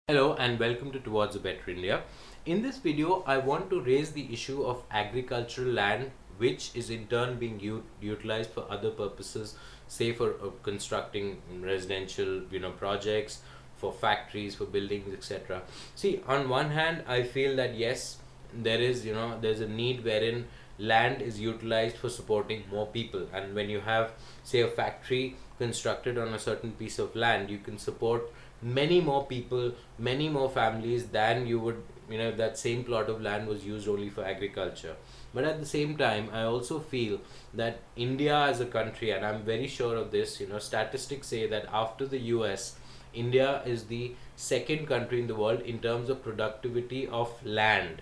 Hello and welcome to Towards a Better India. In this video, I want to raise the issue of agricultural land, which is in turn being utilized for other purposes, say for constructing residential, projects, for factories, for buildings, etc. See, on one hand, I feel that yes, there's a need wherein land is utilized for supporting more people, and when you have, say, a factory constructed on a certain piece of land, you can support many more people, many more families than you would, if that same plot of land was used only for agriculture. But at the same time, I also feel that India as a country, and I'm very sure of this, statistics say that after the US, India is the second country in the world in terms of productivity of land.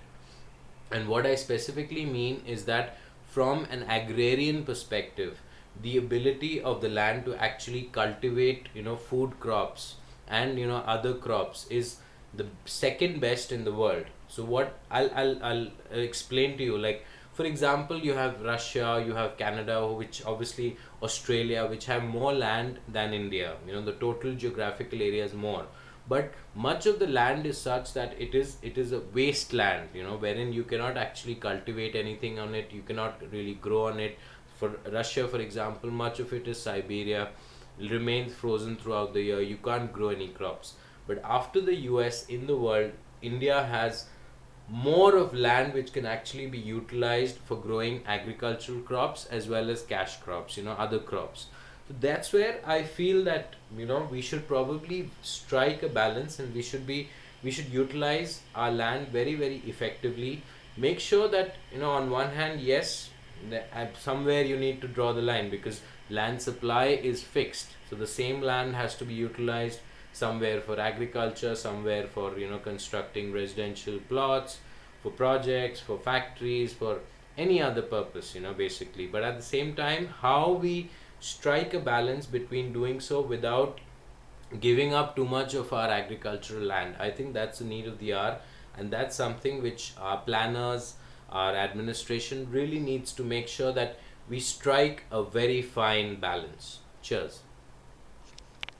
And what I specifically mean is that from an agrarian perspective, the ability of the land to actually cultivate, food crops and other crops is the second best in the world. So what I'll explain to you, like for example, you have Russia, you have Canada, which obviously Australia, which have more land than India. The total geographical area is more, but much of the land is such that it is a wasteland, wherein you cannot actually cultivate anything on it, you cannot really grow on it. For Russia, for example, much of it is Siberia, remains frozen throughout the year, you can't grow any crops. But after the US, in the world, India has more of land which can actually be utilized for growing agricultural crops as well as cash crops, other crops. So that's where I feel that we should probably strike a balance, and we should utilize our land very very effectively. Make sure that on one hand, yes, somewhere you need to draw the line, because land supply is fixed, so the same land has to be utilized somewhere for agriculture, somewhere for constructing residential plots, for projects, for factories, for any other purpose, basically. But at the same time, how we strike a balance between doing so without giving up too much of our agricultural land, I think that's the need of the hour, and that's something which our planners, our administration really needs to make sure that we strike a very fine balance. Cheers.